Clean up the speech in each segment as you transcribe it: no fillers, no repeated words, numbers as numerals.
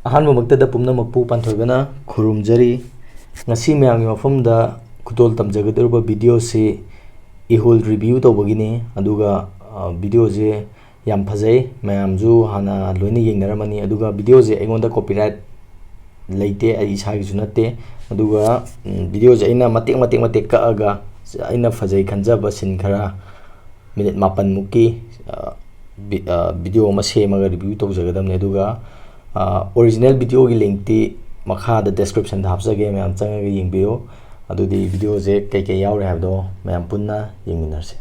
ꯑꯍꯥꯟꯕꯃꯛꯇꯗ ꯄꯨꯝꯅꯃꯛꯄꯨ ꯄꯥꯟꯊꯣꯏꯕꯅ ꯈꯨꯔꯨꯝꯖꯔꯤ ꯉꯁꯤ ꯃꯌꯥꯝꯒꯤ ꯃꯐꯝꯗ ꯈꯨꯗꯣꯜ ꯇꯝꯖꯒꯗꯧꯔꯤꯕ ꯚꯤꯗꯤꯑꯣꯁꯤ ꯏꯍꯨꯜ ꯔꯤꯚ꯭ꯌꯨ ꯇꯧꯕꯒꯤꯅꯤ ꯑꯗꯨꯒ ꯚꯤꯗꯤꯑꯣꯁꯦ ꯌꯥꯝ ꯐꯖꯩ ꯃꯌꯥꯝꯁꯨ ꯍꯥꯟꯅ ꯂꯣꯏꯅ ꯌꯦꯡꯅꯔꯝꯃꯅꯤ ꯑꯗꯨꯒ ꯚꯤꯗꯤꯑꯣꯁꯦ ꯑꯩꯉꯣꯟꯗ ꯀꯣꯄꯤꯔꯥꯏꯠ ꯂꯩꯇꯦ ꯑꯩ ꯏꯁꯥꯒꯤꯁꯨ ꯅꯠꯇꯦ ꯑꯗꯨꯒ ꯚꯤꯗꯤꯑꯣꯁꯦ ꯑꯩꯅ ꯃꯇꯦꯛ ꯀꯛꯑꯒ ꯑꯩꯅ ꯐꯖꯩ ꯈꯟꯖꯕ ꯁꯤꯟ ꯈꯔ ꯃꯤꯅꯤꯠ 9 ꯃꯨꯛꯀꯤ ꯚꯤꯗꯤꯑꯣ ꯑꯃ ꯁꯦꯝꯃꯒ ꯔꯤꯚ꯭ꯌꯨ ꯇꯧꯖꯒꯗꯕꯅꯤ ꯑꯗꯨꯒ ꯑꯣꯔꯤꯖꯤꯅꯦꯜ ꯚꯤꯗꯤꯑꯣꯒꯤ ꯂꯤꯡꯛꯇꯤ ꯃꯈꯥꯗ ꯗꯦꯁꯀ꯭ꯔꯤꯞꯁꯟꯗ ꯍꯥꯞꯆꯒꯦ ꯃꯌꯥꯝ ꯆꯪꯉꯒ ꯌꯦꯡꯕꯤꯌꯨ ꯑꯗꯨꯗꯤ ꯚꯤꯗꯤꯑꯣꯁꯦ ꯀꯩꯀꯩ ꯌꯥꯎꯔꯦ ꯍꯥꯏꯕꯗꯣ ꯃꯌꯥꯝ ꯄꯨꯟꯅ ꯌꯦꯡꯃꯤꯟꯅꯔꯁꯤ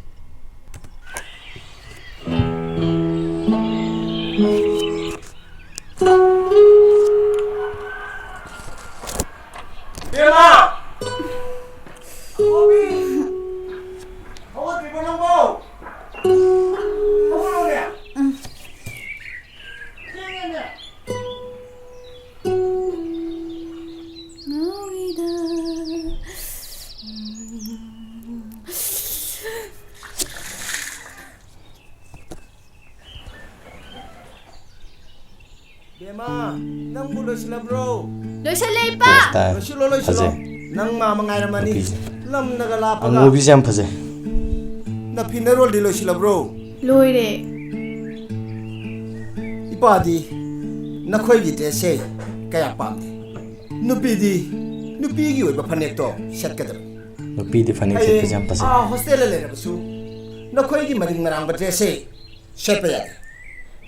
Bema, nang bulo sila bro. Loisale pa. Loisilo. Nang mama ngairamani. Lam nagalapa. Ang movies yan pase. Na pinarol di loisila bro. Loire. Ipadi. Na khoi gi te se kaya pamde. Nupi gi oi ba phanek to set kadar. Nupi di phanek set ka jam pase. Hostel le ra basu. Na khoi gi maring marang ba te se set pa ya.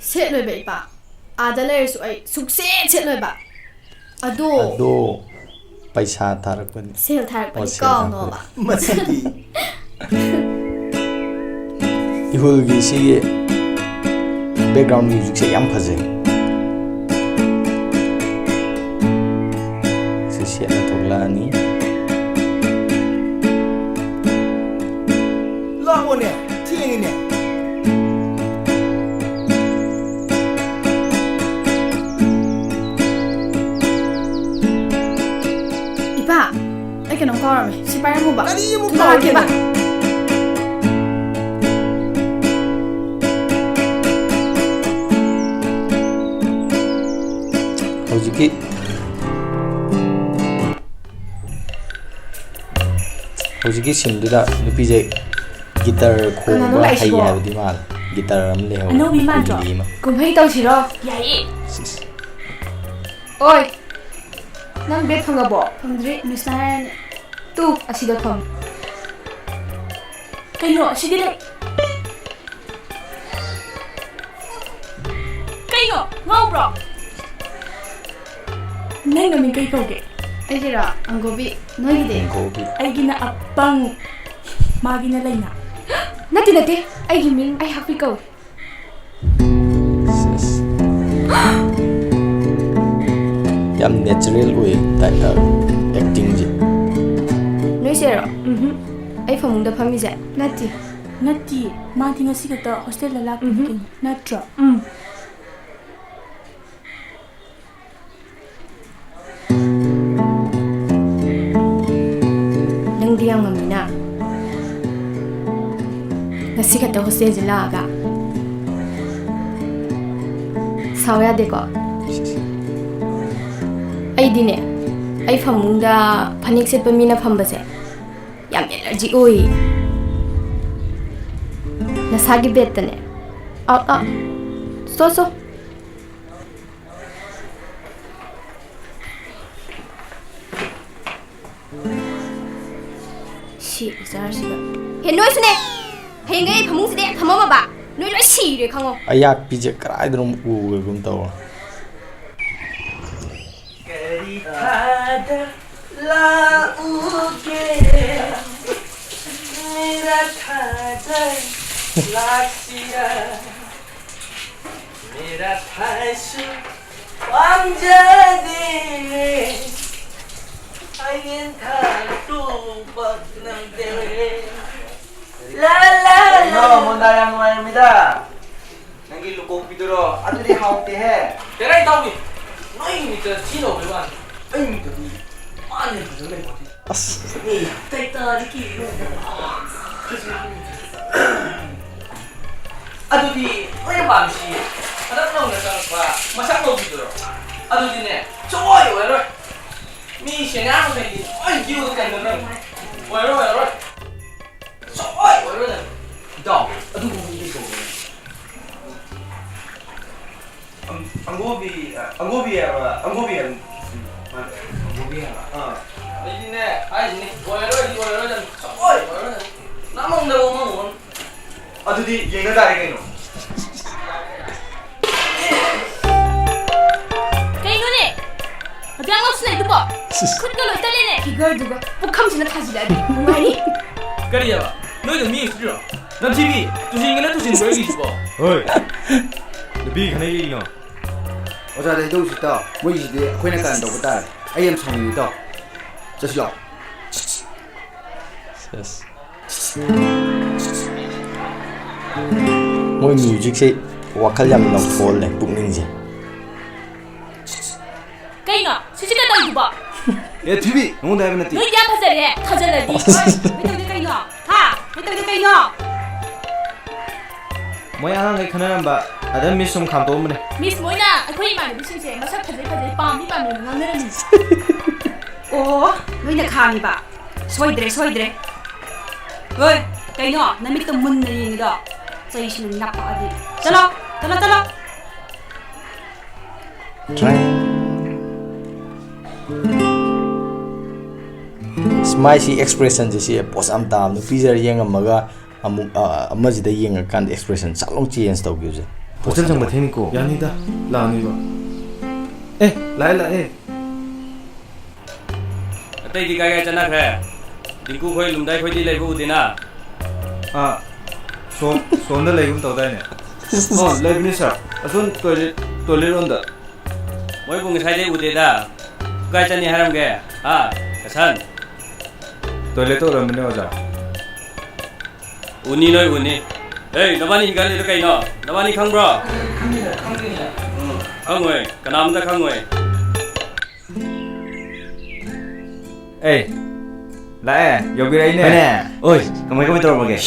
Set loi ba pa. Ada layersu ay sukses set loi ba. Ado paisa tharakpani sel tharakpani kaw no ba masidi ihul gi si background music se yam phaje si se na toglani lawone thiengine cái nóng con rồi si bay mu ba Kali mo ba ba hojiki sindura nupi je guitar khomba hai habdi mal guitar am le ho no bi man jo kum hai tau si ro yai oi nang bet phanga bo phangdri misai tu asida phang kaino asidi le kaino ngau bro nang ngami kai ko ge ai jira angobi noi de gobi ai gina apang magina laina nati ai giming ai happy ko yam natural way acting ji noi sero ai famungda phami ja nati ma tinga sigata hostel la lak natra nang diam ngamina nasigata hostel la ga sawya de ko ai dine ai famungda phanik set pamina phambase yam energy oi nasagi betane so shi zarsiba he noi sune he ngai phamung side thamama ba noi lo si re khango ayak pije krai drum u gum taw Ada lauke mera thada laksia mera thaisu amjadi ayen tha tu baknam dewe la no mondayam noyamida nangi lukong pidoro adudi haute he terai tawi noi ni ta chino bewan ai ni ta ni mane ta le ko as ni tai ta ni ki adudi oi ba mi si ada no na ta pa masak no bidoro ꯑꯗꯨꯗꯤꯅꯦ ꯁꯨꯡꯑꯣꯏ ꯑꯣꯏꯔꯣꯏ ꯃꯤ ꯁꯦꯡꯉꯥ ꯃꯈꯩꯗꯤ ꯂꯣꯏ ꯀ꯭ꯌꯨꯗ ꯀꯩꯅꯣ ꯑꯣꯏꯔꯣꯏ ꯁꯨꯡꯑꯣꯏ ꯑꯣꯏꯔꯣꯏ ꯏꯇꯥꯎ ꯑꯗꯨꯒꯨꯝꯕꯗꯤ ꯇꯧꯕꯅꯦ अंगूबी है हाँ ꯑꯩꯗꯤꯅꯦ ꯍꯥꯏꯁꯤꯅꯤ ꯑꯣꯏꯔꯣꯏ ꯁꯨꯡꯑꯣꯏ ꯑꯣꯏꯔꯣꯏ ꯅꯃꯪꯗꯕ ꯃꯪꯉꯣꯟ अदुदी येंगा तारे कइनो ꯀꯩꯅꯣꯅꯦ ꯑꯗꯨꯌꯥꯝ ꯉꯥꯎꯁꯤꯟꯅꯩꯗꯨꯕꯣ ꯈꯨꯠꯀ ꯂꯣꯏ ꯇꯠꯂꯦꯅꯦ ꯐꯤꯒꯔꯗꯨꯒ ꯄꯨꯈꯝꯁꯤꯅ ꯊꯥꯖꯤꯜꯂꯛꯑꯗꯤ ꯅꯨꯡꯉꯥꯏꯔꯤ ꯀꯔꯤꯌꯥꯕ ꯅꯣꯏꯗꯣ ꯃꯤ ꯎꯁꯤꯠꯇ꯭ꯔꯣ ꯅꯝꯊꯤꯕꯤ ꯇꯨꯁꯤꯟꯒꯅ ꯇꯨꯁꯤꯟꯕ ꯑꯣꯏꯒꯤꯁꯤꯀꯣ होय नबी खने कइनो ꯑꯣꯖꯥ ꯂꯩꯗꯧꯁꯤꯗ ꯃꯣꯏꯒꯤꯁꯤꯗꯤ ꯑꯩꯈꯣꯏꯅ ꯀꯥꯟ ꯇꯧꯕ ꯇꯥꯔꯦ ꯑꯩ ꯌꯥꯝ ꯁꯥꯎꯅꯤꯡꯉꯤꯗꯣ ꯆꯠꯁꯤ ꯂꯥꯛꯑꯣ ꯃꯣꯏ ꯃ꯭ꯌꯨꯖꯤꯛꯁꯦ ꯋꯥꯈꯜ ꯌꯥꯝ ꯅꯧꯊꯣꯛꯍꯜꯂꯦ ꯄꯨꯛꯅꯤꯡꯁꯦ ꯀꯩꯅꯣ ꯁꯤꯁꯤ ꯀꯩꯗꯧꯔꯤꯗꯨꯕꯣ ए थीबी नोंदा है नती ꯅꯣꯏꯗꯤ ꯌꯥꯝ ꯐꯖꯔꯦ ꯊꯥꯖꯜꯂꯗꯤ ꯀꯩꯗꯧꯗꯦ ꯀꯩꯅꯣ ꯍꯥ ꯀꯩꯗꯧꯗꯦ ꯀꯩꯅꯣ मोय आंग गई खनरंबा अदम मिस सुम खाम तो मने ꯃꯤꯁ ꯃꯣꯏꯅ ꯑꯩꯈꯣꯏ ꯏꯃꯥꯟꯅꯕꯤꯁꯤꯡꯁꯦ ꯃꯁꯛ ꯐꯖꯩ ꯄꯥꯝꯃꯦꯅ ꯉꯥꯡꯅꯔꯝꯃꯤ ꯑꯣ ꯅꯣꯏꯅ ꯈꯥꯡꯉꯤꯕ ꯁꯣꯏꯗ꯭ꯔꯦ ꯍꯣꯏ ꯀꯩꯅꯣ ꯅꯃꯤꯠꯇꯣ ꯃꯨꯟꯅ ꯌꯦꯡꯉꯤꯗꯣ ꯆꯩꯁꯤꯅ ꯅꯞꯄꯛꯑꯗꯤ ꯆꯠꯂꯣ ꯃꯥꯏꯁꯤ ꯑꯦꯛꯁꯄ꯭ꯔꯦꯁꯟꯁꯦ ꯁꯤ ꯄꯣꯁ ꯌꯥꯝ ꯇꯥꯕ ꯅꯨꯄꯤꯖꯔ ꯌꯦꯡꯉꯝꯃꯒ ꯑꯃꯨꯛ ꯑꯃꯁꯤꯗ ꯌꯦꯡꯉꯀꯥꯟꯗ ꯑꯦꯛꯁꯄ꯭ꯔꯦꯁꯟ ꯆꯥꯛꯂꯣꯡ ꯆꯦꯟꯖ ꯇꯧꯈꯤꯕꯁꯦ होटल संग बथेनी को यानीदा लानी बा ए लाए अतैदी काय चनाखरे दिंकु खोय लुमदाय खोयदि लेबु उदिना आ सोंदा लेगुम तौदाने ओ लेबनी सर असुन टॉयलेट ऑन द मोय बुंग साइदे उदेदा काय चनी हरमगे हा कसान टॉयलेट तो रमने ओजा उनी नय उनी ए नबानी हिगाले द काइनो नबानी खंग्रो खंगोय कनामदा खंगोय ए लाए योबिराइने ओय कमाय तौरबगे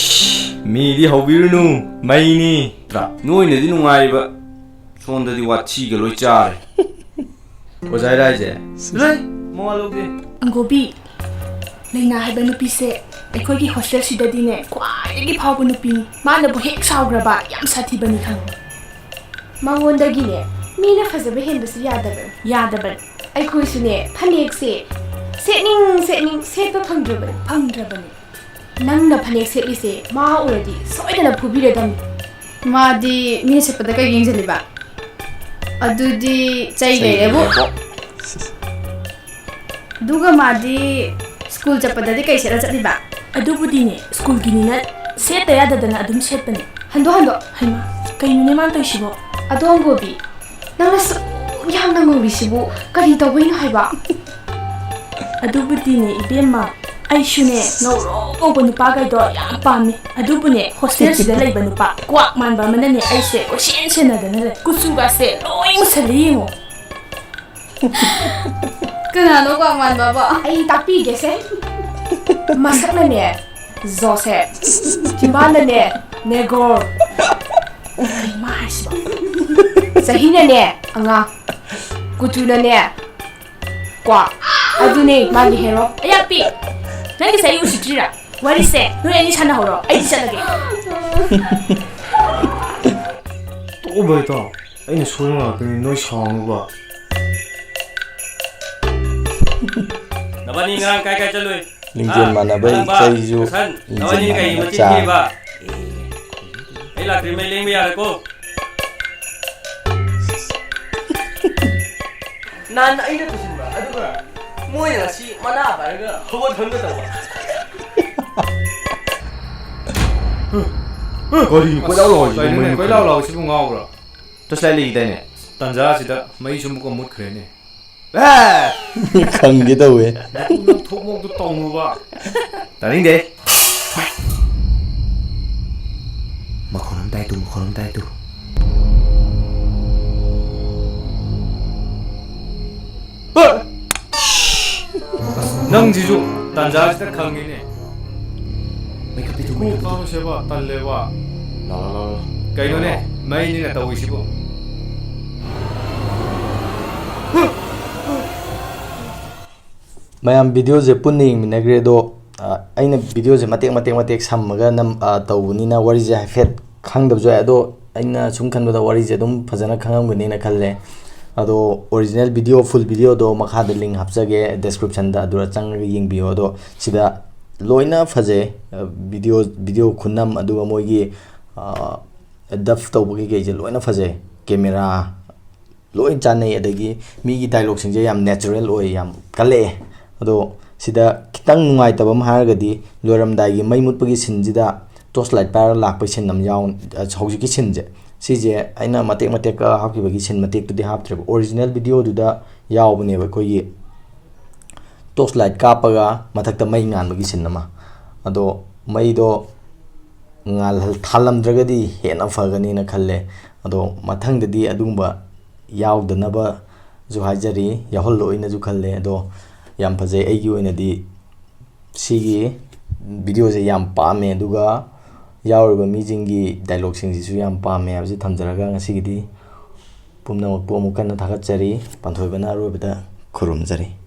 मीदी हौबिरुनु मैनी त्रा नोइनदि नुंगाइबा सोंददि वाथीगे लोय चारे ओजाय राइजे लय मोवालोगे ꯑꯪꯒꯣꯕꯤ ꯂꯩꯅꯥ ꯍꯥꯏꯕ ꯅꯨꯄꯤꯁꯦ ꯑꯩꯈꯣꯏꯒꯤ ꯍꯣꯁꯇꯦꯜꯁꯤꯗꯗꯤꯅꯦ ꯈ꯭ꯋꯥꯏꯗꯒꯤ ꯐꯥꯎꯕ ꯅꯨꯄꯤꯅꯤ ꯃꯥꯅꯕꯨ ꯍꯦꯛ ꯁꯥꯎꯈ꯭ꯔꯕ ꯌꯥꯝ ꯁꯥꯊꯤꯕꯅꯤ ꯈꯪꯕ ꯃꯉꯣꯟꯗꯒꯤꯅꯦ ꯃꯤꯅ ꯐꯖꯕ ꯍꯦꯟꯕꯁꯨ ꯌꯥꯗꯕꯅꯤ ꯑꯩꯈꯣꯏꯁꯨꯅꯦ ꯐꯅꯦꯛꯁꯦ ꯁꯦꯠꯅꯤꯡ ꯁꯦꯠꯄ ꯐꯪꯗ꯭ꯔꯕꯅꯤ ꯅꯪꯅ ꯐꯅꯦꯛ ꯁꯦꯠꯂꯤꯁꯦ ꯃꯥ ꯎꯔꯗꯤ ꯁꯣꯏꯗꯅ ꯐꯨꯕꯤꯔꯗꯝꯅꯤ 마디 미니스프다 그 인절리바 아두디 짜이게레보 누가 마디 스쿨 잡다디 까이세라 짜리바 ꯑꯗꯨꯕꯨꯗꯤꯅꯦ ꯁ꯭ꯀꯨꯜꯒꯤꯅꯤꯅ ꯁꯦꯠꯇ ꯌꯥꯗꯗꯅ ꯑꯗꯨꯝ ꯁꯦꯠꯄꯅꯤ 한도 ꯍꯩꯃꯥ ꯀꯩꯅꯣꯅꯦ ꯃꯥꯅ ꯇꯧꯏꯁꯤꯕꯣ 아도한고비 나라스 ꯌꯥꯝꯅ ꯉꯧꯔꯤꯁꯤꯕꯨ ꯀꯔꯤ ꯇꯧꯕꯩꯅꯣ ꯍꯥꯏꯕ ꯑꯗꯨꯕꯨꯗꯤꯅꯦ ꯏꯕꯦꯝꯃ ꯑꯩꯁꯨꯅꯦ ꯉꯧꯕ ꯅꯨꯄꯥꯒꯩꯗꯣ ꯌꯥꯝ ꯄꯥꯝꯃꯤ ꯑꯗꯨꯕꯨꯅꯦ ꯍꯣꯁꯇꯦꯜꯁꯤꯗ ꯂꯩꯕ ꯅꯨꯄꯥ ꯀ꯭ꯋꯥꯛ ꯃꯥꯟꯕ ꯑꯃꯅꯅꯦ ꯑꯩꯁꯦ ꯀꯣꯏꯁꯦꯟ ꯁꯦꯟꯅꯗꯅ ꯂꯩ ꯀꯨꯆꯨꯒꯥꯁꯦ ꯂꯣꯏ ꯃꯨꯁꯜꯂꯦ ꯌꯦꯡꯉꯣ 그나노 광만바바 ꯑꯩ ꯇꯥꯛꯄꯤꯒꯦꯁꯦ ꯃꯁꯛꯅꯅꯦ ꯖꯣꯁꯦꯞ ꯆꯤꯝꯕꯥꯜꯅꯅꯦ ꯅꯦꯒꯣꯔ ꯀꯩꯃ ꯍꯥꯏꯁꯤꯕ ꯆꯍꯤꯅꯅꯦ ꯑꯉꯥꯡ ꯀꯨꯆꯨꯅꯅꯦ ꯀ꯭ꯋꯥꯛ ꯑꯗꯨꯅꯦ ꯃꯥꯒꯤ ꯍꯦꯔꯣ ꯑꯌꯥꯛꯄꯤ ꯅꯪꯒꯤꯁꯦ ꯑꯩ ꯎꯁꯤꯠꯇ꯭ꯔꯤꯔꯥ ꯋꯥꯔꯤꯁꯦ ꯅꯣꯏ ꯑꯅꯤ ꯁꯥꯟꯅꯍꯧꯔꯣ ꯑꯩꯗꯤ ꯆꯠꯂꯒꯦ तो बैठो अने सोना नई साऊबा नबानी ngang काय चलोय ꯂꯤꯡꯖꯦꯜ ꯃꯥꯟꯅꯕꯩ ꯆꯩꯁꯨ नबानी ꯂꯤꯡꯖꯦꯜ काय ꯃꯥꯟꯅꯕ मचिन ꯆꯥꯡ केबा ए लाक्री में लेंग यार को ꯅꯥꯟ ꯑꯩꯅ ꯇꯨꯁꯤꯟꯕ ꯑꯗꯨꯒ ꯃꯣꯏꯅ ꯉꯁꯤ ꯃꯅꯥ ꯄꯥꯏꯔꯒ ꯍꯧꯒꯠꯍꯟꯒ ꯇꯧꯕ 거리 거리 라오 시부 ngawra to slai li dai ne tanja sida mai sum ko mut khre ne ꯈꯪꯒꯦ ꯇꯧꯋꯦ thok mok du tong nu ba taring de makhonam dai tu nang jiju tanja sida khangi ne mai kapi tu ko ka seba talle ba la kaino ne mai ni na tawi sibo mayam video je punni minagre do aina video je matek sammaga nam tawuni na wari je hafet khangdab jo ado aina sum khan bada wari je dum phajana khangam gani na khalle ado original video full video do makha da link hapjage description da adura chang ying bio do sida loina phaje video khunam aduga moigi daf tawbagi ge je loina phaje camera loin chanai adagi mi gi dialogue sing je yam natural oi yam kale ado sida kitang nungai tabam hargadi loramdai gi mai mutpagi sinjida torchlight par lakpa sin nam yaw hauji ki sinje sije aina matek ka hapkibagi sin matek tu di haptre original video du da yaw bane ba koyi torchlight kapaga mathakta mai ngan bagi sin nama ado mai do ngal thalam dragadi hena fagani na khalle ado mathangdadi adungba yaudnaba ju hajari yahol loina ju khalle ado yam phaje aigi oina di sigi video je yam paame aduga yauriba mijingi dialogue sing ji su yam paame abji thamjaraga ngasi gidi pumna mokpo mukana thakachari panthoibana arobada khurumjari